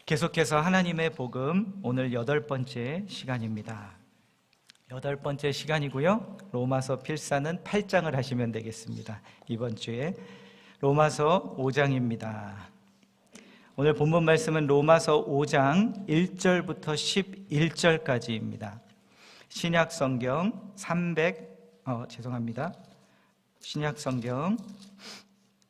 계속해서 하나님의 복음, 오늘 8번째 시간입니다. 8번째 시간이고요. 로마서 필사는 8장을 하시면 되겠습니다. 이번 주에 로마서 5장입니다. 오늘 본문 말씀은 로마서 5장 1절부터 11절까지입니다. 신약성경 신약성경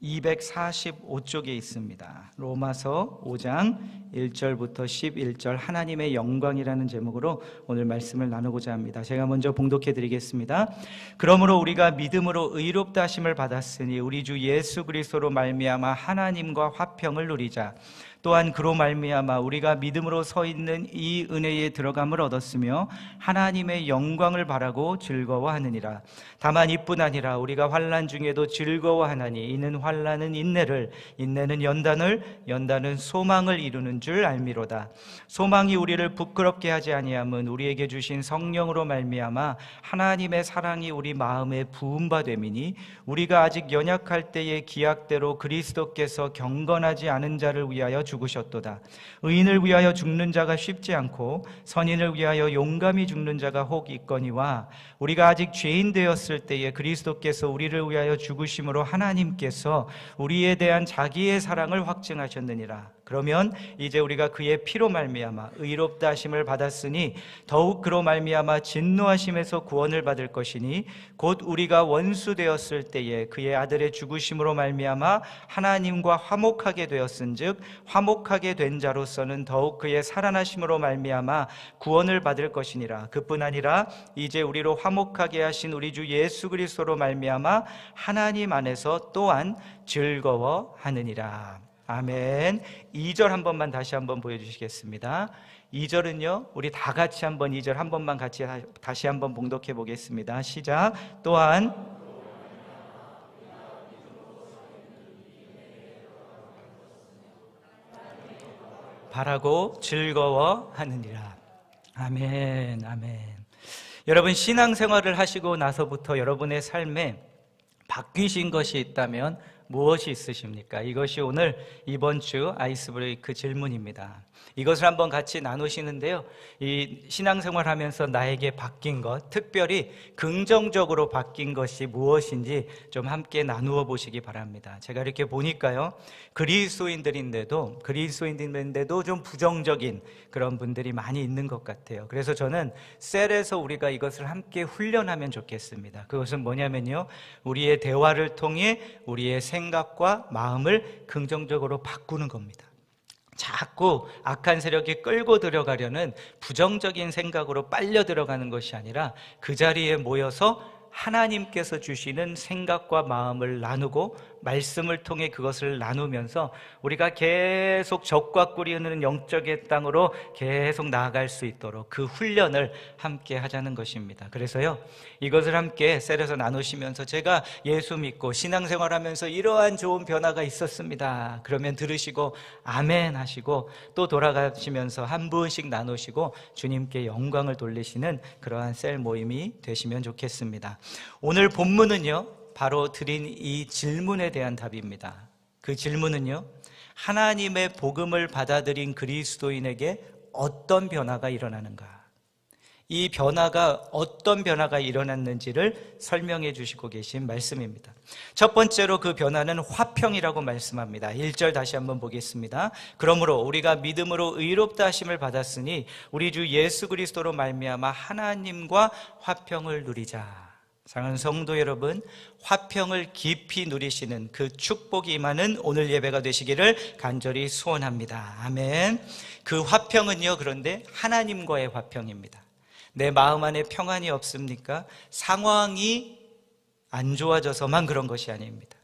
245쪽에 있습니다. 로마서 5장 1절부터 11절 하나님의 영광이라는 제목으로 오늘 말씀을 나누고자 합니다. 제가 먼저 봉독해 드리겠습니다. 그러므로 우리가 믿음으로 의롭다 하심을 받았으니 우리 주 예수 그리스도로 말미암아 하나님과 화평을 누리자. 또한 그로 말미암아 우리가 믿음으로 서 있는 이 은혜에 들어감을 얻었으며 하나님의 영광을 바라고 즐거워하느니라. 다만 이뿐 아니라 우리가 환난 중에도 즐거워하나니 이는 환난은 인내를, 인내는 연단을, 연단은 소망을 이루는 줄 알미로다. 소망이 우리를 부끄럽게 하지 아니함은 우리에게 주신 성령으로 말미암아 하나님의 사랑이 우리 마음에 부음바 됨이니 우리가 아직 연약할 때의 기약대로 그리스도께서 경건하지 않은 자를 위하여 죽으셨도다. 의인을 위하여 죽는 자가 쉽지 않고 선인을 위하여 용감히 죽는 자가 혹 있거니와 우리가 아직 죄인 되었을 때에 그리스도께서 우리를 위하여 죽으심으로 하나님께서 우리에 대한 자기의 사랑을 확증하셨느니라. 그러면 이제 우리가 그의 피로 말미암아 의롭다 하심을 받았으니 더욱 그로 말미암아 진노하심에서 구원을 받을 것이니 곧 우리가 원수 되었을 때에 그의 아들의 죽으심으로 말미암아 하나님과 화목하게 되었은즉 화목하게 된 자로서는 더욱 그의 살아나심으로 말미암아 구원을 받을 것이니라. 그뿐 아니라 이제 우리로 화목하게 하신 우리 주 예수 그리스도로 말미암아 하나님 안에서 또한 즐거워하느니라. 아멘. 2절 한 번만 다시 한번 보여주시겠습니다. 2절은요 우리 다 같이 한번 2절 한 번만 같이 다시 한번 봉독해 보겠습니다. 시작. 또한 바라고 즐거워하느니라. 아멘. 아멘. 여러분, 신앙생활을 하시고 나서부터 여러분의 삶에 바뀌신 것이 있다면 무엇이 있으십니까? 이것이 오늘 이번 주 아이스브레이크 질문입니다. 이것을 한번 같이 나누시는데요, 이 신앙생활 하면서 나에게 바뀐 것, 특별히 긍정적으로 바뀐 것이 무엇인지 좀 함께 나누어 보시기 바랍니다. 제가 이렇게 보니까요, 그리스도인들인데도 좀 부정적인 그런 분들이 많이 있는 것 같아요. 그래서 저는 셀에서 우리가 이것을 함께 훈련하면 좋겠습니다. 그것은 뭐냐면요, 우리의 대화를 통해 우리의 생각과 마음을 긍정적으로 바꾸는 겁니다. 자꾸 악한 세력이 끌고 들어가려는 부정적인 생각으로 빨려 들어가는 것이 아니라 그 자리에 모여서 하나님께서 주시는 생각과 마음을 나누고 말씀을 통해 그것을 나누면서 우리가 계속 적과 꿀이 흐르는 영적의 땅으로 계속 나아갈 수 있도록 그 훈련을 함께 하자는 것입니다. 그래서요, 이것을 함께 셀에서 나누시면서 제가 예수 믿고 신앙생활하면서 이러한 좋은 변화가 있었습니다. 그러면 들으시고 아멘 하시고 또 돌아가시면서 한 분씩 나누시고 주님께 영광을 돌리시는 그러한 셀 모임이 되시면 좋겠습니다. 오늘 본문은요, 바로 드린 이 질문에 대한 답입니다. 그 질문은요, 하나님의 복음을 받아들인 그리스도인에게 어떤 변화가 일어나는가? 이 변화가 어떤 변화가 일어났는지를 설명해 주시고 계신 말씀입니다. 첫 번째로 그 변화는 화평이라고 말씀합니다. 1절 다시 한번 보겠습니다. 그러므로 우리가 믿음으로 의롭다 하심을 받았으니 우리 주 예수 그리스도로 말미암아 하나님과 화평을 누리자. 사랑하는 성도 여러분, 화평을 깊이 누리시는 그 축복이 임하는 오늘 예배가 되시기를 간절히 소원합니다. 아멘. 그 화평은요, 그런데 하나님과의 화평입니다. 내 마음 안에 평안이 없습니까? 상황이 안 좋아져서만 그런 것이 아닙니다.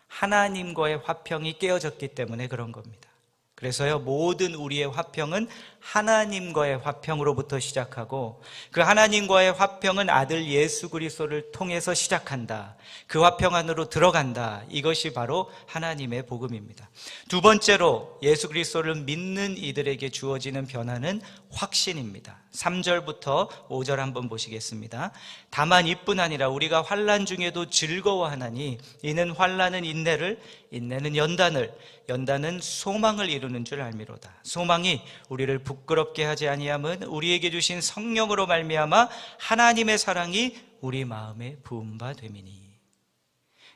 하나님과의 화평이 깨어졌기 때문에 그런 겁니다. 그래서요, 모든 우리의 화평은 하나님과의 화평으로부터 시작하고 그 하나님과의 화평은 아들 예수 그리스도를 통해서 시작한다. 그 화평 안으로 들어간다. 이것이 바로 하나님의 복음입니다. 두 번째로 예수 그리스도를 믿는 이들에게 주어지는 변화는 확신입니다. 3절부터 5절 한번 보시겠습니다. 다만 이뿐 아니라 우리가 환난 중에도 즐거워하나니 이는 환난은 인내를, 인내는 연단을, 연단은 소망을 이루는 줄 알미로다. 소망이 우리를 부끄럽게 하지 아니함은 우리에게 주신 성령으로 말미암아 하나님의 사랑이 우리 마음에 부은 바 됨이니.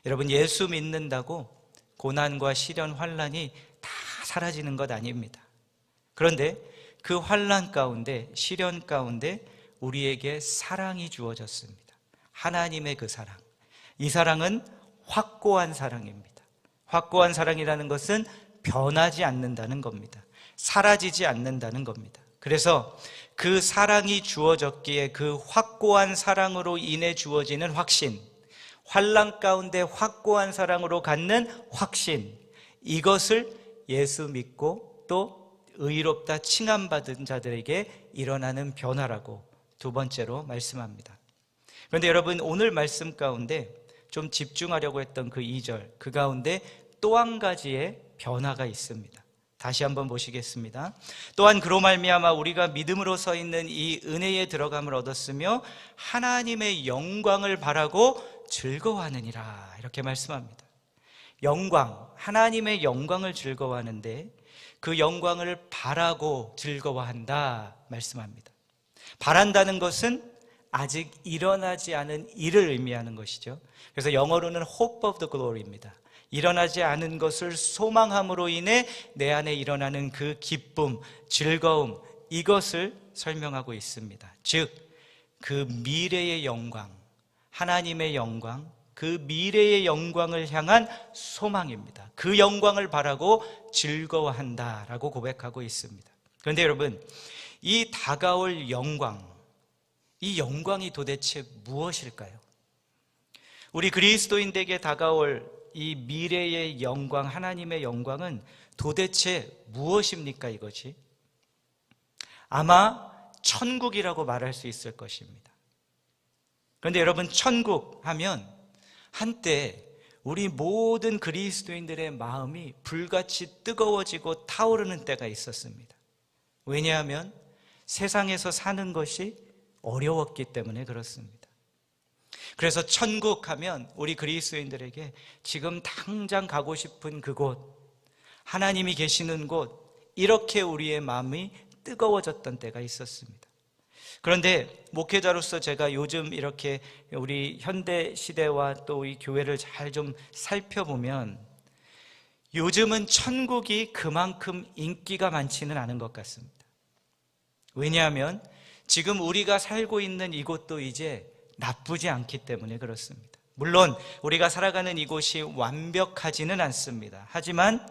여러분, 예수 믿는다고 고난과 시련, 환난이 다 사라지는 것 아닙니다. 그런데 그 환난 가운데, 시련 가운데 우리에게 사랑이 주어졌습니다. 하나님의 그 사랑. 이 사랑은 확고한 사랑입니다. 확고한 사랑이라는 것은 변하지 않는다는 겁니다. 사라지지 않는다는 겁니다. 그래서 그 사랑이 주어졌기에 그 확고한 사랑으로 인해 주어지는 확신, 환난 가운데 확고한 사랑으로 갖는 확신, 이것을 예수 믿고 또 의롭다 칭함받은 자들에게 일어나는 변화라고 두 번째로 말씀합니다. 그런데 여러분, 오늘 말씀 가운데 좀 집중하려고 했던 그 2절, 그 가운데 또 한 가지의 변화가 있습니다. 다시 한번 보시겠습니다. 또한 그로 말미암아 우리가 믿음으로 서 있는 이 은혜에 들어감을 얻었으며 하나님의 영광을 바라고 즐거워하느니라, 이렇게 말씀합니다. 영광, 하나님의 영광을 즐거워하는데 그 영광을 바라고 즐거워한다 말씀합니다. 바란다는 것은 아직 일어나지 않은 일을 의미하는 것이죠. 그래서 영어로는 hope of the glory입니다. 일어나지 않은 것을 소망함으로 인해 내 안에 일어나는 그 기쁨, 즐거움, 이것을 설명하고 있습니다. 즉, 그 미래의 영광, 하나님의 영광, 그 미래의 영광을 향한 소망입니다. 그 영광을 바라고 즐거워한다라고 고백하고 있습니다. 그런데 여러분, 이 다가올 영광, 이 영광이 도대체 무엇일까요? 우리 그리스도인들에게 다가올 이 미래의 영광, 하나님의 영광은 도대체 무엇입니까, 이것이? 아마 천국이라고 말할 수 있을 것입니다. 그런데 여러분, 천국 하면 한때 우리 모든 그리스도인들의 마음이 불같이 뜨거워지고 타오르는 때가 있었습니다. 왜냐하면 세상에서 사는 것이 어려웠기 때문에 그렇습니다. 그래서 천국 하면 우리 그리스도인들에게 지금 당장 가고 싶은 그곳, 하나님이 계시는 곳, 이렇게 우리의 마음이 뜨거워졌던 때가 있었습니다. 그런데 목회자로서 제가 요즘 이렇게 우리 현대 시대와 또 이 교회를 잘 좀 살펴보면 요즘은 천국이 그만큼 인기가 많지는 않은 것 같습니다. 왜냐하면 지금 우리가 살고 있는 이곳도 이제 나쁘지 않기 때문에 그렇습니다. 물론 우리가 살아가는 이곳이 완벽하지는 않습니다. 하지만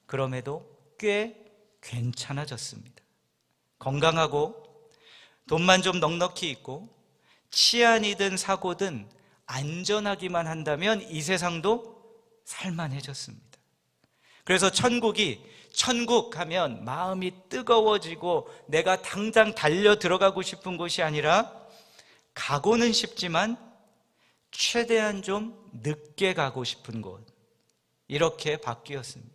그럼에도 꽤 괜찮아졌습니다. 건강하고 돈만 좀 넉넉히 있고 치안이든 사고든 안전하기만 한다면 이 세상도 살만해졌습니다. 그래서 천국 하면 마음이 뜨거워지고 내가 당장 달려 들어가고 싶은 곳이 아니라 가고는 싶지만 최대한 좀 늦게 가고 싶은 곳, 이렇게 바뀌었습니다.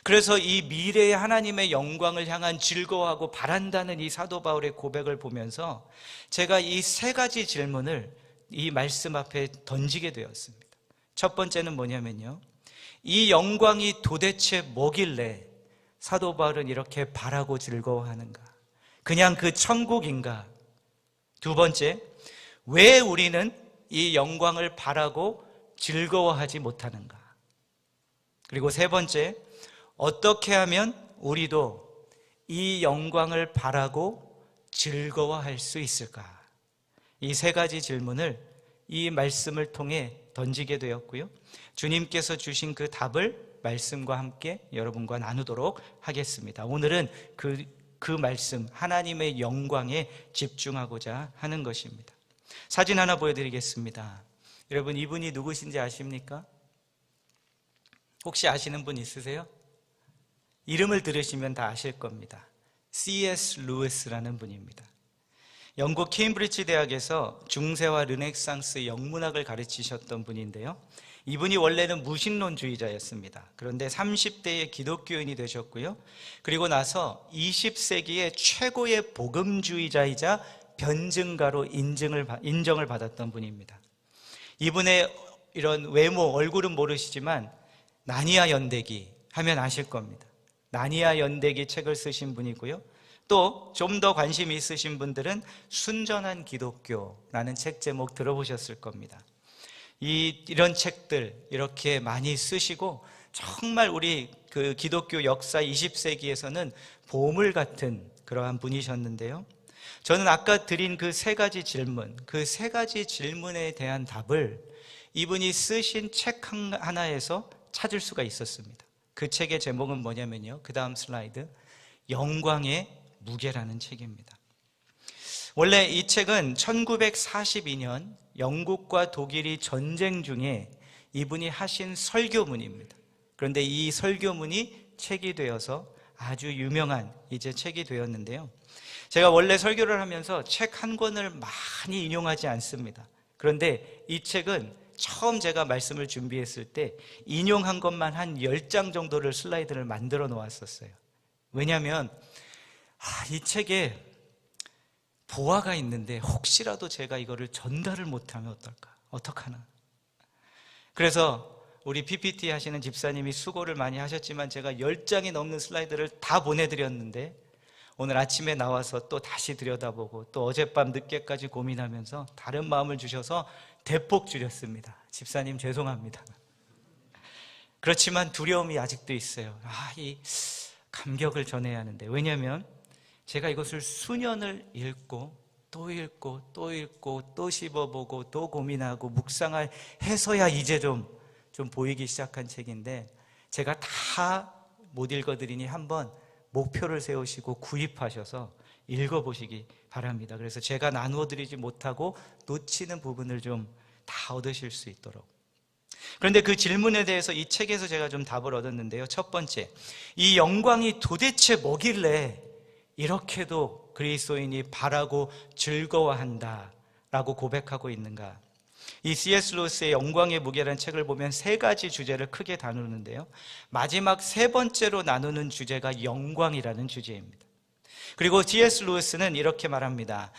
그래서 이 미래의 하나님의 영광을 향한 즐거워하고 바란다는 이 사도 바울의 고백을 보면서 제가 이 세 가지 질문을 이 말씀 앞에 던지게 되었습니다. 첫 번째는 뭐냐면요, 이 영광이 도대체 뭐길래 사도 바울은 이렇게 바라고 즐거워하는가? 그냥 그 천국인가? 두 번째, 왜 우리는 이 영광을 바라고 즐거워하지 못하는가? 그리고 세 번째, 어떻게 하면 우리도 이 영광을 바라고 즐거워할 수 있을까? 이 세 가지 질문을 이 말씀을 통해 던지게 되었고요. 주님께서 주신 그 답을 말씀과 함께 여러분과 나누도록 하겠습니다. 오늘은 그 말씀, 하나님의 영광에 집중하고자 하는 것입니다. 사진 하나 보여드리겠습니다. 여러분, 이분이 누구신지 아십니까? 혹시 아시는 분 있으세요? 이름을 들으시면 다 아실 겁니다. C.S. 루이스라는 분입니다. 영국 케임브리지 대학에서 중세와 르네상스 영문학을 가르치셨던 분인데요. 이분이 원래는 무신론주의자였습니다. 그런데 30대에 기독교인이 되셨고요. 그리고 나서 20세기의 최고의 복음주의자이자 변증가로 인정을 받았던 분입니다. 이분의 이런 외모, 얼굴은 모르시지만 나니아 연대기 하면 아실 겁니다. 나니아 연대기 책을 쓰신 분이고요. 또 좀 더 관심이 있으신 분들은 순전한 기독교라는 책 제목 들어보셨을 겁니다. 이런 책들 이렇게 많이 쓰시고 정말 우리 그 기독교 역사 20세기에서는 보물 같은 그러한 분이셨는데요. 저는 아까 드린 그 세 가지 질문, 그 세 가지 질문에 대한 답을 이분이 쓰신 책 하나에서 찾을 수가 있었습니다. 그 책의 제목은 뭐냐면요, 그 다음 슬라이드, 영광의 무게라는 책입니다. 원래 이 책은 1942년 영국과 독일이 전쟁 중에 이분이 하신 설교문입니다. 그런데 이 설교문이 책이 되어서 아주 유명한 이제 책이 되었는데요. 제가 원래 설교를 하면서 책 한 권을 많이 인용하지 않습니다. 그런데 이 책은 처음 제가 말씀을 준비했을 때 인용한 것만 한 10장 정도를 슬라이드를 만들어 놓았었어요. 왜냐하면 이 책에 보화가 있는데 혹시라도 제가 이거를 전달을 못하면 어떡하나. 그래서 우리 PPT 하시는 집사님이 수고를 많이 하셨지만 제가 10장이 넘는 슬라이드를 다 보내드렸는데 오늘 아침에 나와서 또 다시 들여다보고 또 어젯밤 늦게까지 고민하면서 다른 마음을 주셔서 대폭 줄였습니다. 집사님 죄송합니다. 그렇지만 두려움이 아직도 있어요. 이 감격을 전해야 하는데, 왜냐하면 제가 이것을 수년을 읽고 또 읽고 또 읽고 또 씹어보고 또 고민하고 묵상을 해서야 이제 좀 보이기 시작한 책인데, 제가 다 못 읽어드리니 한번 목표를 세우시고 구입하셔서 읽어보시기 바랍니다. 그래서 제가 나누어드리지 못하고 놓치는 부분을 좀 다 얻으실 수 있도록. 그런데 그 질문에 대해서 이 책에서 제가 좀 답을 얻었는데요. 첫 번째, 이 영광이 도대체 뭐길래 이렇게도 그리스도인이 바라고 즐거워한다 라고 고백하고 있는가? 이 C.S. 루이스의 영광의 무게라는 책을 보면 세 가지 주제를 크게 다루는데요, 마지막 세 번째로 나누는 주제가 영광이라는 주제입니다. 그리고 C.S. 루이스는 이렇게 말합니다.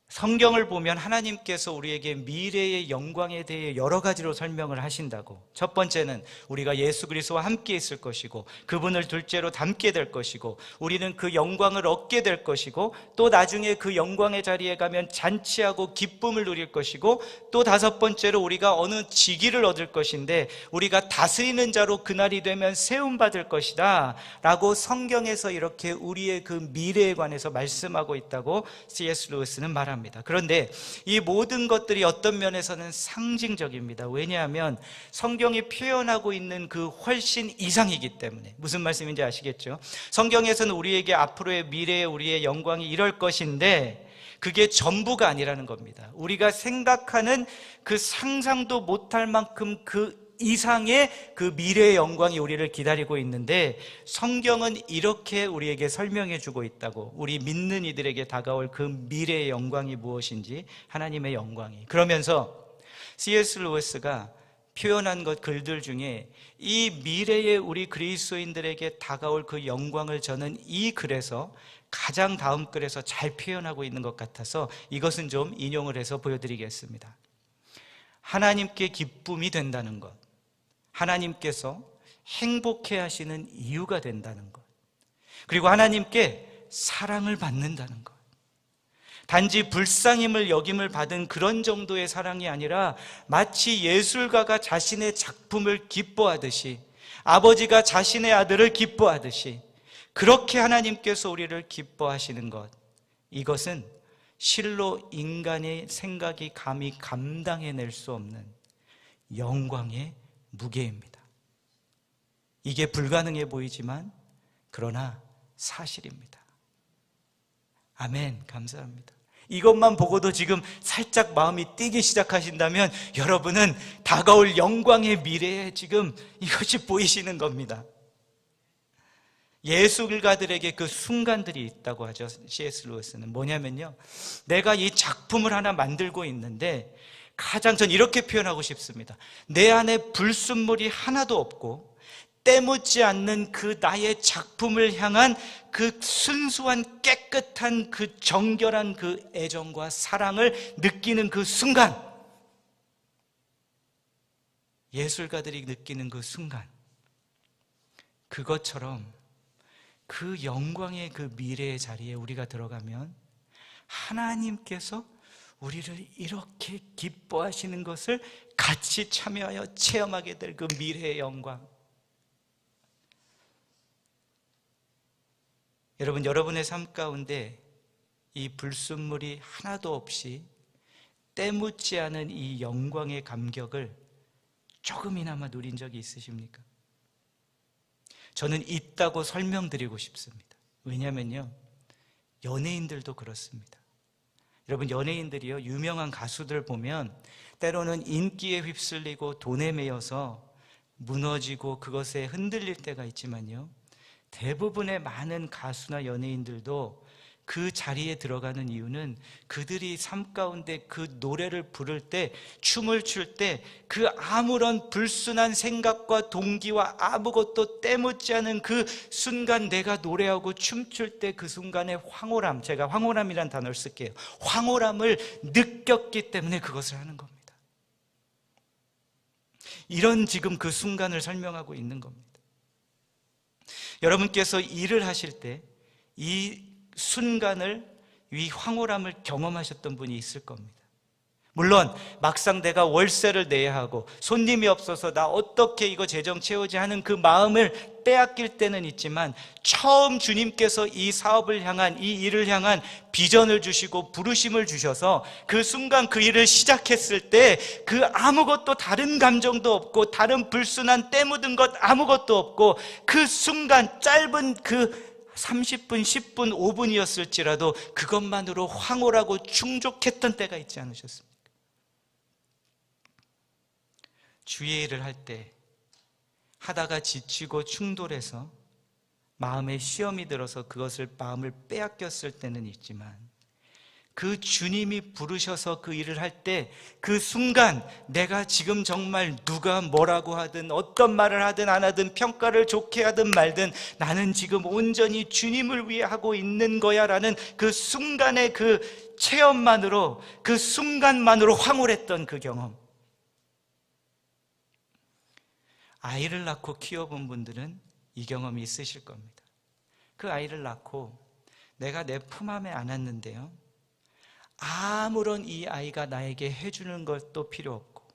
성경을 보면 하나님께서 우리에게 미래의 영광에 대해 여러 가지로 설명을 하신다고. 첫 번째는 우리가 예수 그리스도와 함께 있을 것이고, 그분을 둘째로 닮게 될 것이고, 우리는 그 영광을 얻게 될 것이고, 또 나중에 그 영광의 자리에 가면 잔치하고 기쁨을 누릴 것이고, 또 다섯 번째로 우리가 어느 직위를 얻을 것인데 우리가 다스리는 자로 그날이 되면 세움받을 것이다 라고 성경에서 이렇게 우리의 그 미래에 관해서 말씀하고 있다고 C.S. 루이스는 말합니다. 그런데 이 모든 것들이 어떤 면에서는 상징적입니다. 왜냐하면 성경이 표현하고 있는 그 훨씬 이상이기 때문에. 무슨 말씀인지 아시겠죠? 성경에서는 우리에게 앞으로의 미래에 우리의 영광이 이럴 것인데 그게 전부가 아니라는 겁니다. 우리가 생각하는 그 상상도 못할 만큼 그 이상의 그 미래의 영광이 우리를 기다리고 있는데, 성경은 이렇게 우리에게 설명해 주고 있다고. 우리 믿는 이들에게 다가올 그 미래의 영광이 무엇인지, 하나님의 영광이. 그러면서 C.S. 루이스가 표현한 글들 중에 이 미래의 우리 그리스도인들에게 다가올 그 영광을 저는 이 글에서 가장 다음 글에서 잘 표현하고 있는 것 같아서 이것은 좀 인용을 해서 보여드리겠습니다. 하나님께 기쁨이 된다는 것, 하나님께서 행복해 하시는 이유가 된다는 것, 그리고 하나님께 사랑을 받는다는 것. 단지 불쌍힘을 여김을 받은 그런 정도의 사랑이 아니라 마치 예술가가 자신의 작품을 기뻐하듯이, 아버지가 자신의 아들을 기뻐하듯이 그렇게 하나님께서 우리를 기뻐하시는 것, 이것은 실로 인간의 생각이 감히 감당해낼 수 없는 영광의 무게입니다. 이게 불가능해 보이지만 그러나 사실입니다. 아멘. 감사합니다. 이것만 보고도 지금 살짝 마음이 뛰기 시작하신다면 여러분은 다가올 영광의 미래에 지금 이것이 보이시는 겁니다. 예술가들에게 그 순간들이 있다고 하죠. C.S. 루이스는 뭐냐면요, 내가 이 작품을 하나 만들고 있는데 가장 전 이렇게 표현하고 싶습니다. 내 안에 불순물이 하나도 없고 때묻지 않는 그 나의 작품을 향한 그 순수한 깨끗한 그 정결한 그 애정과 사랑을 느끼는 그 순간, 예술가들이 느끼는 그 순간, 그것처럼 그 영광의 그 미래의 자리에 우리가 들어가면 하나님께서 우리를 이렇게 기뻐하시는 것을 같이 참여하여 체험하게 될 그 미래의 영광. 여러분, 여러분의 삶 가운데 이 불순물이 하나도 없이 때묻지 않은 이 영광의 감격을 조금이나마 누린 적이 있으십니까? 저는 있다고 설명드리고 싶습니다. 왜냐면요, 연예인들도 그렇습니다. 여러분, 연예인들이요, 유명한 가수들 보면 때로는 인기에 휩쓸리고 돈에 매여서 무너지고 그것에 흔들릴 때가 있지만요, 대부분의 많은 가수나 연예인들도 그 자리에 들어가는 이유는 그들이 삶 가운데 그 노래를 부를 때, 춤을 출 때 그 아무런 불순한 생각과 동기와 아무것도 때묻지 않은 그 순간, 내가 노래하고 춤출 때 그 순간의 황홀함, 제가 황홀함이란 단어를 쓸게요. 황홀함을 느꼈기 때문에 그것을 하는 겁니다. 이런 지금 그 순간을 설명하고 있는 겁니다. 여러분께서 일을 하실 때 이 순간을, 이 황홀함을 경험하셨던 분이 있을 겁니다. 물론 막상 내가 월세를 내야 하고 손님이 없어서 나 어떻게 이거 재정 채우지 하는 그 마음을 빼앗길 때는 있지만, 처음 주님께서 이 사업을 향한, 이 일을 향한 비전을 주시고 부르심을 주셔서 그 순간 그 일을 시작했을 때 그 아무것도 다른 감정도 없고 다른 불순한 때 묻은 것 아무것도 없고, 그 순간 짧은 그 30분, 10분, 5분이었을지라도 그것만으로 황홀하고 충족했던 때가 있지 않으셨습니까? 주의 일을 할 때 하다가 지치고 충돌해서 마음에 시험이 들어서 그것을 마음을 빼앗겼을 때는 있지만, 그 주님이 부르셔서 그 일을 할 때 그 순간 내가 지금 정말 누가 뭐라고 하든 어떤 말을 하든 안 하든 평가를 좋게 하든 말든 나는 지금 온전히 주님을 위해 하고 있는 거야 라는 그 순간의 그 체험만으로, 그 순간만으로 황홀했던 그 경험. 아이를 낳고 키워본 분들은 이 경험이 있으실 겁니다. 그 아이를 낳고 내가 내 품 안에 안았는데요, 아무런 이 아이가 나에게 해주는 것도 필요 없고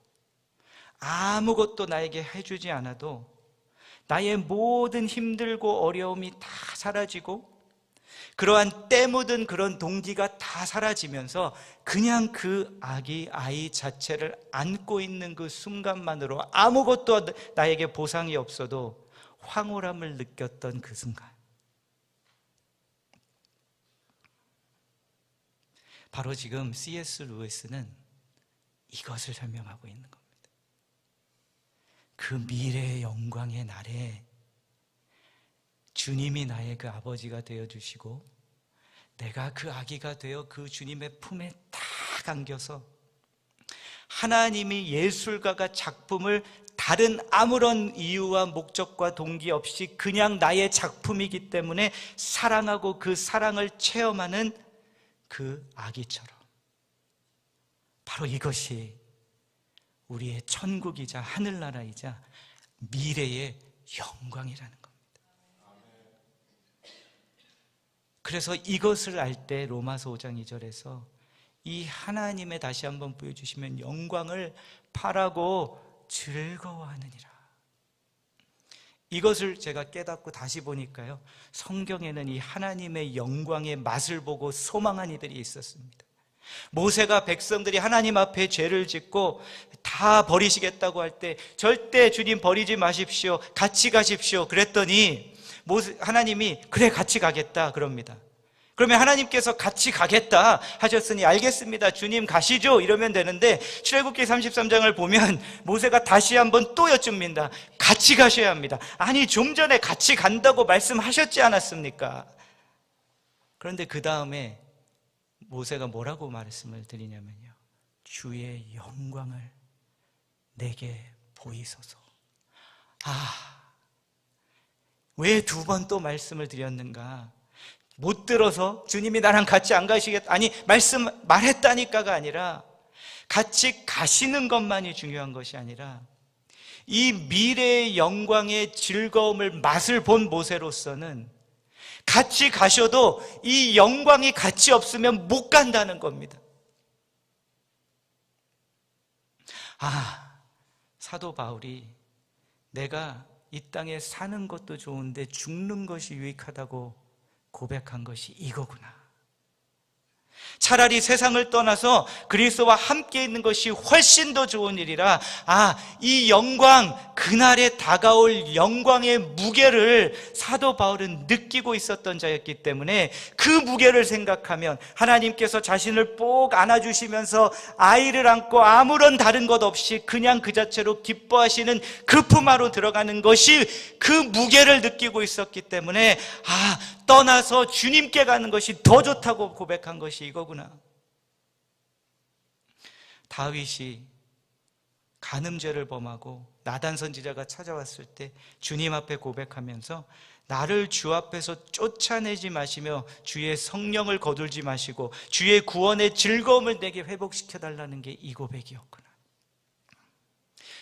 아무것도 나에게 해주지 않아도 나의 모든 힘들고 어려움이 다 사라지고 그러한 때 묻은 그런 동기가 다 사라지면서 그냥 그 아이 자체를 안고 있는 그 순간만으로 아무것도 나에게 보상이 없어도 황홀함을 느꼈던 그 순간, 바로 지금 C.S. 루이스는 이것을 설명하고 있는 겁니다. 그 미래의 영광의 날에 주님이 나의 그 아버지가 되어주시고 내가 그 아기가 되어 그 주님의 품에 딱 안겨서 하나님이 예술가가 작품을 다른 아무런 이유와 목적과 동기 없이 그냥 나의 작품이기 때문에 사랑하고 그 사랑을 체험하는 그 아기처럼, 바로 이것이 우리의 천국이자 하늘나라이자 미래의 영광이라는 겁니다. 그래서 이것을 알 때 로마서 5장 2절에서 이 하나님의, 다시 한번 보여주시면, 영광을 바라고 즐거워하느니라. 이것을 제가 깨닫고 다시 보니까요, 성경에는 이 하나님의 영광의 맛을 보고 소망한 이들이 있었습니다. 모세가 백성들이 하나님 앞에 죄를 짓고 다 버리시겠다고 할 때 절대 주님 버리지 마십시오, 같이 가십시오 그랬더니 하나님이 그래 같이 가겠다 그럽니다. 그러면 하나님께서 같이 가겠다 하셨으니 알겠습니다, 주님 가시죠 이러면 되는데, 출애굽기 33장을 보면 모세가 다시 한번 또 여쭙니다. 같이 가셔야 합니다. 아니 좀 전에 같이 간다고 말씀하셨지 않았습니까? 그런데 그 다음에 모세가 뭐라고 말씀을 드리냐면요, 주의 영광을 내게 보이소서. 왜 두 번 또 말씀을 드렸는가? 못 들어서 주님이 나랑 같이 안 가시겠다, 아니 말했다니까가 아니라 같이 가시는 것만이 중요한 것이 아니라 이 미래의 영광의 즐거움을 맛을 본 모세로서는 같이 가셔도 이 영광이 같이 없으면 못 간다는 겁니다. 사도 바울이 내가 이 땅에 사는 것도 좋은데 죽는 것이 유익하다고 고백한 것이 이거구나. 차라리 세상을 떠나서 그리스도와 함께 있는 것이 훨씬 더 좋은 일이라, 이 영광, 그날에 다가올 영광의 무게를 사도 바울은 느끼고 있었던 자였기 때문에 그 무게를 생각하면 하나님께서 자신을 꼭 안아주시면서 아이를 안고 아무런 다른 것 없이 그냥 그 자체로 기뻐하시는 그 품 안으로 들어가는 것이 그 무게를 느끼고 있었기 때문에 떠나서 주님께 가는 것이 더 좋다고 고백한 것이 이거구나. 다윗이 간음죄를 범하고 나단 선지자가 찾아왔을 때 주님 앞에 고백하면서 나를 주 앞에서 쫓아내지 마시며 주의 성령을 거둘지 마시고 주의 구원의 즐거움을 내게 회복시켜달라는 게 이 고백이었구나.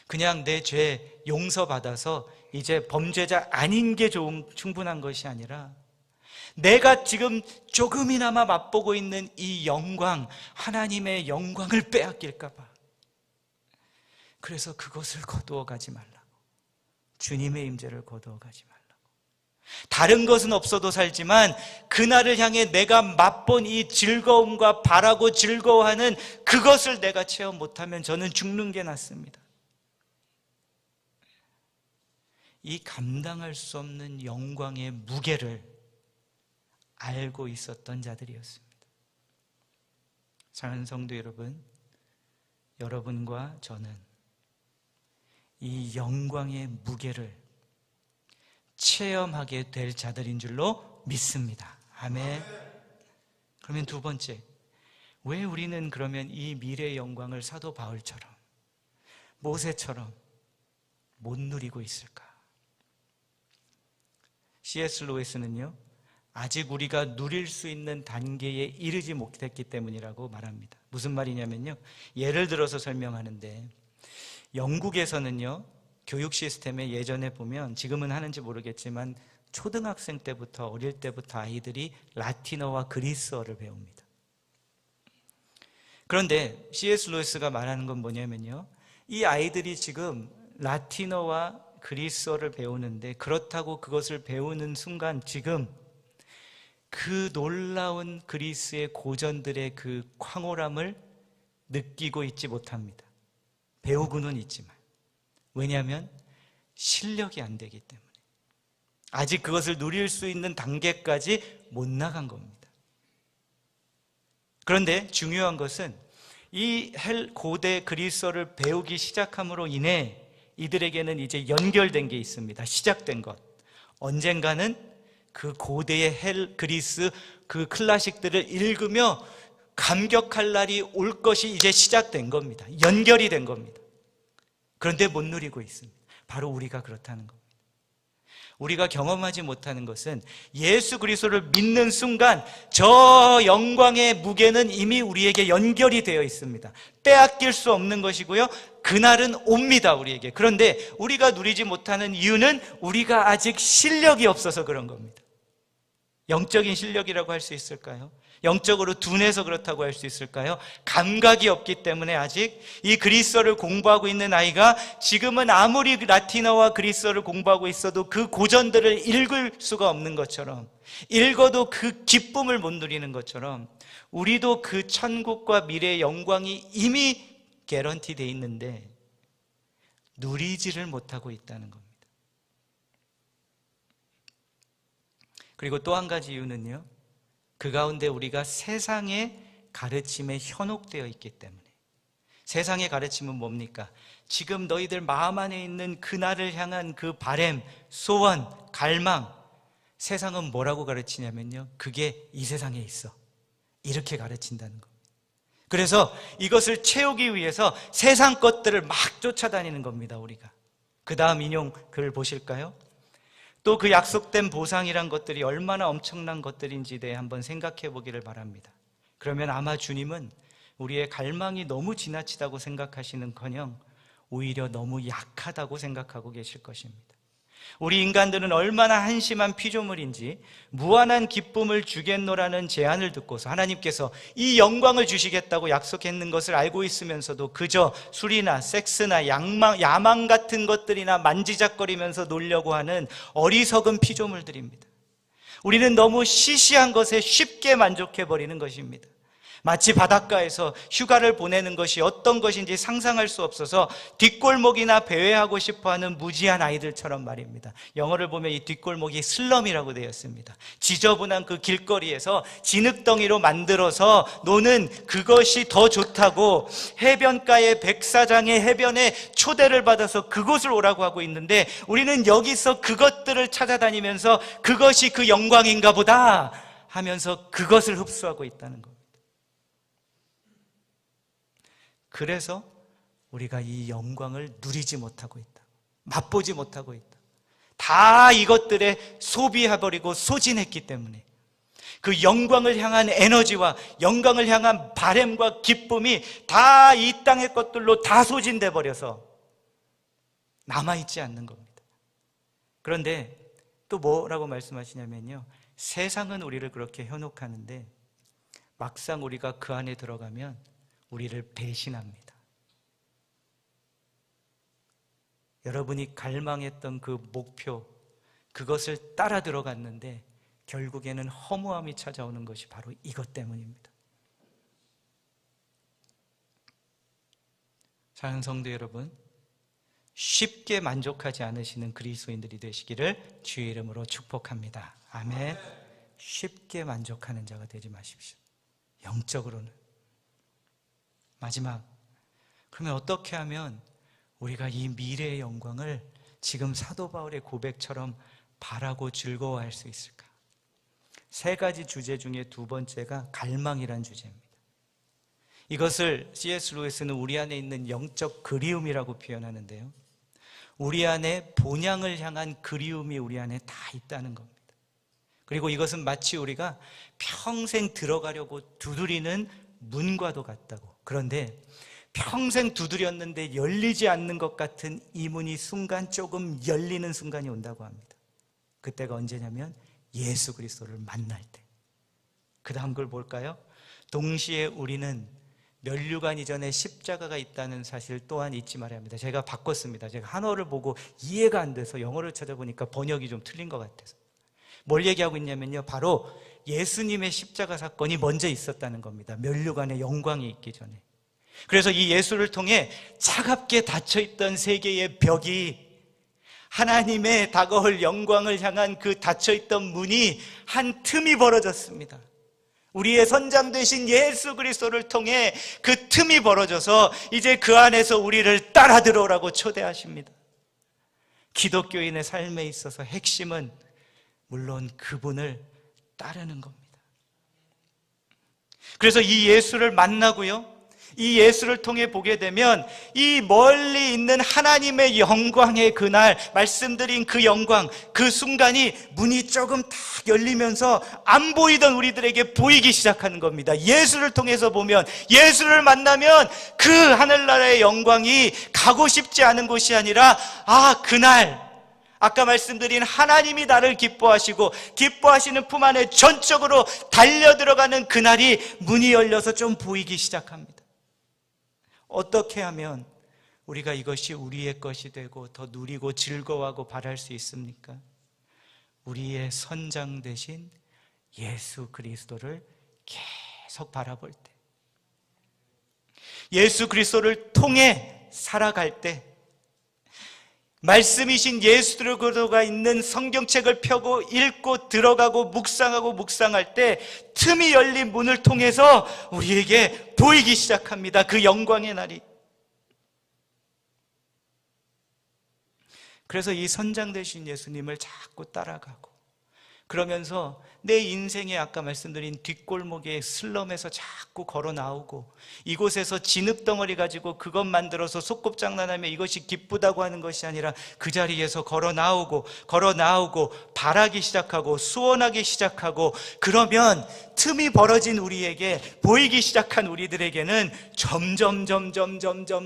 그냥 내 죄 용서받아서 이제 범죄자 아닌 게 충분한 것이 아니라 내가 지금 조금이나마 맛보고 있는 이 영광, 하나님의 영광을 빼앗길까 봐. 그래서 그것을 거두어 가지 말라고. 주님의 임재를 거두어 가지 말라고. 다른 것은 없어도 살지만 그날을 향해 내가 맛본 이 즐거움과 바라고 즐거워하는 그것을 내가 체험 못하면 저는 죽는 게 낫습니다. 이 감당할 수 없는 영광의 무게를 알고 있었던 자들이었습니다. 사랑하는 성도 여러분, 여러분과 저는 이 영광의 무게를 체험하게 될 자들인 줄로 믿습니다. 아멘. 그러면 두 번째, 왜 우리는 그러면 이 미래의 영광을 사도 바울처럼, 모세처럼 못 누리고 있을까? C.S. 루이스는요, 아직 우리가 누릴 수 있는 단계에 이르지 못했기 때문이라고 말합니다. 무슨 말이냐면요, 예를 들어서 설명하는데, 영국에서는요, 교육 시스템에 예전에 보면, 지금은 하는지 모르겠지만 초등학생 때부터, 어릴 때부터 아이들이 라틴어와 그리스어를 배웁니다. 그런데 C.S. 루이스가 말하는 건 뭐냐면요, 이 아이들이 지금 라틴어와 그리스어를 배우는데, 그렇다고 그것을 배우는 순간 지금 그 놀라운 그리스의 고전들의 그 황홀함을 느끼고 있지 못합니다. 배우고는 있지만. 왜냐하면 실력이 안 되기 때문에. 아직 그것을 누릴 수 있는 단계까지 못 나간 겁니다. 그런데 중요한 것은 이 고대 그리스어를 배우기 시작함으로 인해 이들에게는 이제 연결된 게 있습니다. 시작된 것. 언젠가는 그 고대의 그리스 그 클래식들을 읽으며 감격할 날이 올 것이 이제 시작된 겁니다. 연결이 된 겁니다. 그런데 못 누리고 있습니다. 바로 우리가 그렇다는 겁니다. 우리가 경험하지 못하는 것은 예수 그리스도를 믿는 순간 저 영광의 무게는 이미 우리에게 연결이 되어 있습니다. 빼앗길 수 없는 것이고요, 그날은 옵니다, 우리에게. 그런데 우리가 누리지 못하는 이유는 우리가 아직 실력이 없어서 그런 겁니다. 영적인 실력이라고 할 수 있을까요? 영적으로 둔해서 그렇다고 할 수 있을까요? 감각이 없기 때문에 아직 이 그리스어를 공부하고 있는 아이가 지금은 아무리 라틴어와 그리스어를 공부하고 있어도 그 고전들을 읽을 수가 없는 것처럼, 읽어도 그 기쁨을 못 누리는 것처럼, 우리도 그 천국과 미래의 영광이 이미 개런티 돼 있는데 누리지를 못하고 있다는 겁니다. 그리고 또 한 가지 이유는요, 그 가운데 우리가 세상의 가르침에 현혹되어 있기 때문에. 세상의 가르침은 뭡니까? 지금 너희들 마음 안에 있는 그날을 향한 그 바램, 소원, 갈망, 세상은 뭐라고 가르치냐면요, 그게 이 세상에 있어, 이렇게 가르친다는 겁니다. 그래서 이것을 채우기 위해서 세상 것들을 막 쫓아다니는 겁니다, 우리가. 그 다음 인용 글 보실까요? 또 그 약속된 보상이란 것들이 얼마나 엄청난 것들인지에 대해 한번 생각해 보기를 바랍니다. 그러면 아마 주님은 우리의 갈망이 너무 지나치다고 생각하시는커녕 오히려 너무 약하다고 생각하고 계실 것입니다. 우리 인간들은 얼마나 한심한 피조물인지 무한한 기쁨을 주겠노라는 제안을 듣고서 하나님께서 이 영광을 주시겠다고 약속했는 것을 알고 있으면서도 그저 술이나 섹스나 야망 같은 것들이나 만지작거리면서 놀려고 하는 어리석은 피조물들입니다. 우리는 너무 시시한 것에 쉽게 만족해버리는 것입니다. 마치 바닷가에서 휴가를 보내는 것이 어떤 것인지 상상할 수 없어서 뒷골목이나 배회하고 싶어하는 무지한 아이들처럼 말입니다. 영어를 보면 이 뒷골목이 슬럼이라고 되어 있습니다. 지저분한 그 길거리에서 진흙덩이로 만들어서 노는 그것이 더 좋다고 해변가의 백사장의 해변에 초대를 받아서 그곳을 오라고 하고 있는데, 우리는 여기서 그것들을 찾아다니면서 그것이 그 영광인가 보다 하면서 그것을 흡수하고 있다는 겁니다. 그래서 우리가 이 영광을 누리지 못하고 있다, 맛보지 못하고 있다. 다 이것들에 소비해버리고 소진했기 때문에 그 영광을 향한 에너지와 영광을 향한 바램과 기쁨이 다 이 땅의 것들로 다 소진돼 버려서 남아있지 않는 겁니다. 그런데 또 뭐라고 말씀하시냐면요, 세상은 우리를 그렇게 현혹하는데 막상 우리가 그 안에 들어가면 우리를 배신합니다. 여러분이 갈망했던 그 목표, 그것을 따라 들어갔는데 결국에는 허무함이 찾아오는 것이 바로 이것 때문입니다. 사랑하는 성도 여러분, 쉽게 만족하지 않으시는 그리스도인들이 되시기를 주의 이름으로 축복합니다. 아멘. 쉽게 만족하는 자가 되지 마십시오. 영적으로는. 마지막, 그러면 어떻게 하면 우리가 이 미래의 영광을 지금 사도 바울의 고백처럼 바라고 즐거워할 수 있을까? 세 가지 주제 중에 두 번째가 갈망이란 주제입니다. 이것을 C.S. 루이스는 우리 안에 있는 영적 그리움이라고 표현하는데요, 우리 안에 본향을 향한 그리움이 우리 안에 다 있다는 겁니다. 그리고 이것은 마치 우리가 평생 들어가려고 두드리는 문과도 같다고. 그런데 평생 두드렸는데 열리지 않는 것 같은 이 문이 순간 조금 열리는 순간이 온다고 합니다. 그때가 언제냐면 예수 그리스도를 만날 때. 그 다음 걸 볼까요? 동시에 우리는 면류관 이전에 십자가가 있다는 사실 또한 잊지 말아야 합니다. 제가 바꿨습니다. 제가 한어를 보고 이해가 안 돼서 영어를 찾아보니까 번역이 좀 틀린 것 같아서. 뭘 얘기하고 있냐면요, 바로 예수님의 십자가 사건이 먼저 있었다는 겁니다. 면류관의 영광이 있기 전에. 그래서 이 예수를 통해 차갑게 닫혀있던 세계의 벽이 하나님의 다가올 영광을 향한 그 닫혀있던 문이 한 틈이 벌어졌습니다. 우리의 선장 되신 예수 그리스도를 통해 그 틈이 벌어져서 이제 그 안에서 우리를 따라 들어오라고 초대하십니다. 기독교인의 삶에 있어서 핵심은 물론 그분을 따르는 겁니다. 그래서 이 예수를 만나고요, 이 예수를 통해 보게 되면 이 멀리 있는 하나님의 영광의 그날 말씀드린 그 영광, 그 순간이 문이 조금 탁 열리면서 안 보이던 우리들에게 보이기 시작하는 겁니다. 예수를 통해서 보면, 예수를 만나면 그 하늘나라의 영광이 가고 싶지 않은 곳이 아니라, 그날 아까 말씀드린 하나님이 나를 기뻐하시고 기뻐하시는 품 안에 전적으로 달려들어가는 그날이 문이 열려서 좀 보이기 시작합니다. 어떻게 하면 우리가 이것이 우리의 것이 되고 더 누리고 즐거워하고 바랄 수 있습니까? 우리의 선장 되신 예수 그리스도를 계속 바라볼 때, 예수 그리스도를 통해 살아갈 때, 말씀이신 예수 그리스도가 있는 성경책을 펴고 읽고 들어가고 묵상할 때 틈이 열린 문을 통해서 우리에게 보이기 시작합니다. 그 영광의 날이. 그래서 이 선장 되신 예수님을 자꾸 따라가고 그러면서 내 인생에 아까 말씀드린 뒷골목에 슬럼에서 자꾸 걸어 나오고, 이곳에서 진흙덩어리 가지고 그것 만들어서 소꿉장난하며 이것이 기쁘다고 하는 것이 아니라 그 자리에서 걸어 나오고 바라기 시작하고 수원하기 시작하고, 그러면 틈이 벌어진 우리에게, 보이기 시작한 우리들에게는 점점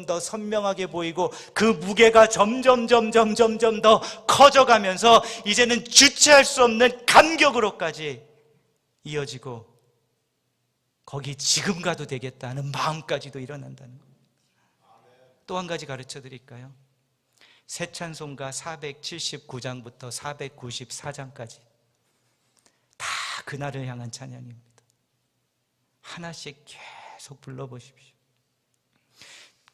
더 선명하게 보이고, 그 무게가 점점 더 커져가면서 이제는 주체할 수 없는 감격으로까지 이어지고, 거기 지금 가도 되겠다는 마음까지도 일어난다는 것. 또 한 가지 가르쳐 드릴까요? 새 찬송가 479장부터 494장까지 다 그날을 향한 찬양입니다. 하나씩 계속 불러보십시오.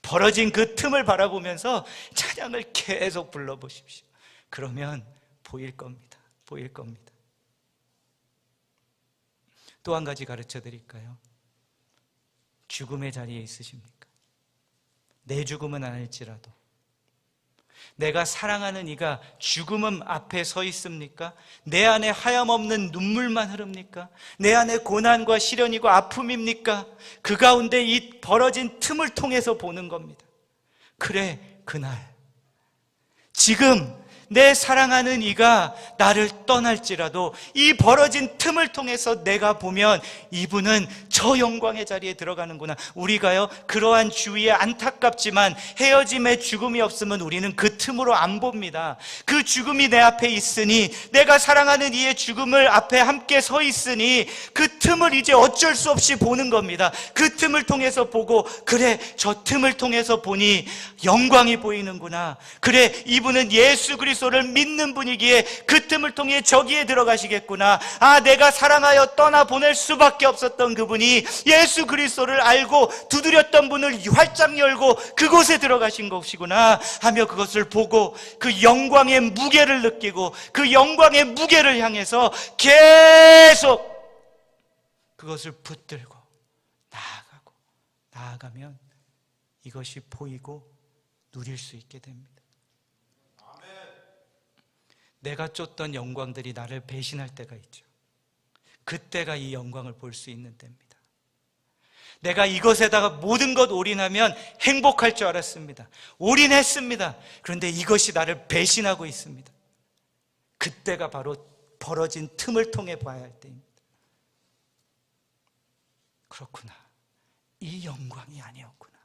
벌어진 그 틈을 바라보면서 찬양을 계속 불러보십시오. 그러면 보일 겁니다. 또 한 가지 가르쳐 드릴까요? 죽음의 자리에 있으십니까? 내 죽음은 아닐지라도 내가 사랑하는 이가 죽음 앞에 서 있습니까? 내 안에 하염없는 눈물만 흐릅니까? 내 안에 고난과 시련이고 아픔입니까? 그 가운데 이 벌어진 틈을 통해서 보는 겁니다. 그래, 그날 지금 내 사랑하는 이가 나를 떠날지라도 이 벌어진 틈을 통해서 내가 보면 이분은 저 영광의 자리에 들어가는구나. 우리가요, 그러한 주위에 안타깝지만 헤어짐의 죽음이 없으면 우리는 그 틈으로 안 봅니다. 그 죽음이 내 앞에 있으니, 내가 사랑하는 이의 죽음을 앞에 함께 서 있으니 그 틈을 이제 어쩔 수 없이 보는 겁니다. 그 틈을 통해서 보고, 그래, 저 틈을 통해서 보니 영광이 보이는구나. 그래, 이분은 예수 그리스도를 믿는 분이기에 그 틈을 통해 저기에 들어가시겠구나. 아, 내가 사랑하여 떠나보낼 수밖에 없었던 그분이 예수 그리스도를 알고 두드렸던 분을 활짝 열고 그곳에 들어가신 것이구나 하며 그것을 보고 그 영광의 무게를 느끼고 그 영광의 무게를 향해서 계속 그것을 붙들고 나아가면 이것이 보이고 누릴 수 있게 됩니다. 내가 쫓던 영광들이 나를 배신할 때가 있죠. 그때가 이 영광을 볼 수 있는 때입니다. 내가 이것에다가 모든 것 올인하면 행복할 줄 알았습니다. 올인했습니다. 그런데 이것이 나를 배신하고 있습니다. 그때가 바로 벌어진 틈을 통해 봐야 할 때입니다. 그렇구나, 이 영광이 아니었구나.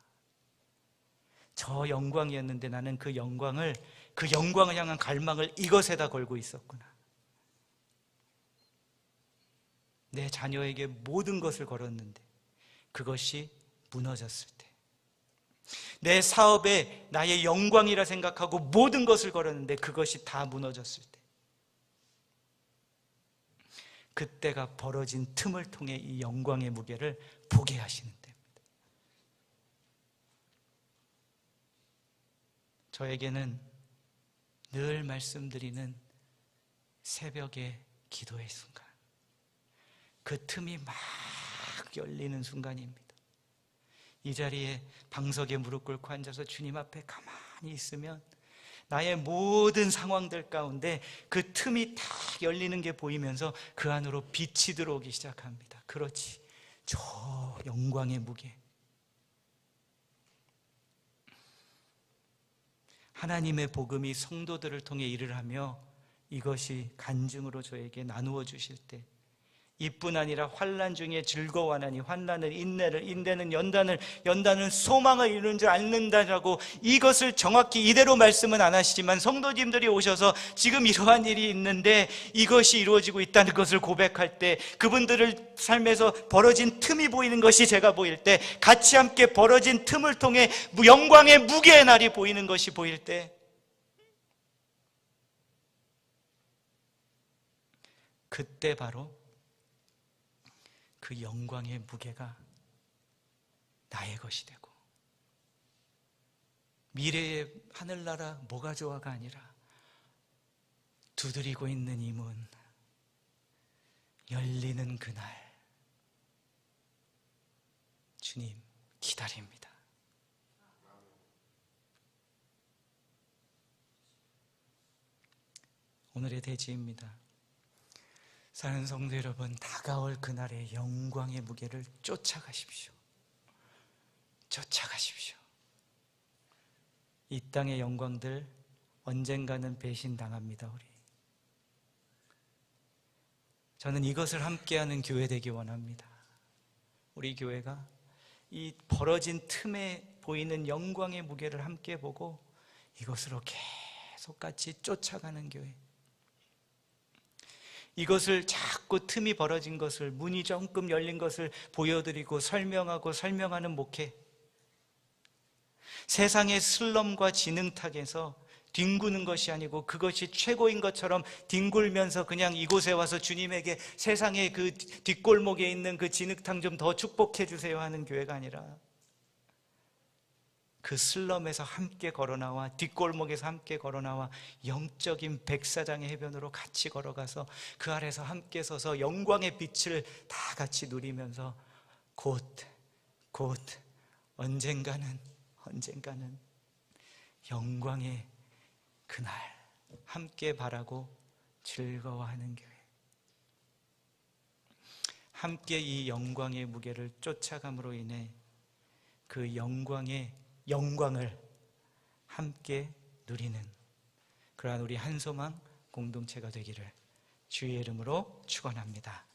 저 영광이었는데 나는 그 영광을 향한 갈망을 이것에다 걸고 있었구나. 내 자녀에게 모든 것을 걸었는데 그것이 무너졌을 때, 내 사업에 나의 영광이라 생각하고 모든 것을 걸었는데 그것이 다 무너졌을 때, 그때가 벌어진 틈을 통해 이 영광의 무게를 보게 하시는 때입니다. 저에게는 늘 말씀드리는 새벽의 기도의 순간, 그 틈이 막 열리는 순간입니다. 이 자리에 방석에 무릎 꿇고 앉아서 주님 앞에 가만히 있으면 나의 모든 상황들 가운데 그 틈이 딱 열리는 게 보이면서 그 안으로 빛이 들어오기 시작합니다. 그렇지, 저 영광의 무게. 하나님의 복음이 성도들을 통해 일을 하며 이것이 간증으로 저에게 나누어 주실 때, 이뿐 아니라 환난 중에 즐거워하나니 환난은 인내를, 인내는 연단은 소망을 이루는 줄 않는다라고, 이것을 정확히 이대로 말씀은 안 하시지만 성도님들이 오셔서 지금 이러한 일이 있는데 이것이 이루어지고 있다는 것을 고백할 때, 그분들을 삶에서 벌어진 틈이 보이는 것이 제가 보일 때, 같이 함께 벌어진 틈을 통해 영광의 무게의 날이 보이는 것이 보일 때, 그때 바로 그 영광의 무게가 나의 것이 되고, 미래의 하늘나라 뭐가 좋아가 아니라 두드리고 있는 이 문 열리는 그날, 주님 기다립니다. 오늘의 대지입니다. 사는 성도 여러분, 다가올 그날의 영광의 무게를 쫓아가십시오. 쫓아가십시오. 이 땅의 영광들 언젠가는 배신당합니다. 우리. 저는 이것을 함께하는 교회 되기 원합니다. 우리 교회가 이 벌어진 틈에 보이는 영광의 무게를 함께 보고 이것으로 계속 같이 쫓아가는 교회. 이것을 자꾸 틈이 벌어진 것을, 문이 조금 열린 것을 보여드리고 설명하고 설명하는 목회. 세상의 슬럼과 진흥탁에서 뒹구는 것이 아니고 그것이 최고인 것처럼 뒹굴면서 그냥 이곳에 와서 주님에게 세상의 그 뒷골목에 있는 그 진흙탕 좀 더 축복해 주세요 하는 교회가 아니라 그 슬럼에서 함께 걸어나와 뒷골목에서 함께 걸어나와 영적인 백사장의 해변으로 같이 걸어가서 그 아래서 함께 서서 영광의 빛을 다 같이 누리면서 곧 언젠가는 영광의 그날 함께 바라고 즐거워하는 교회, 함께 이 영광의 무게를 쫓아감으로 인해 그 영광을 함께 누리는 그러한 우리 한소망 공동체가 되기를 주의 이름으로 축원합니다.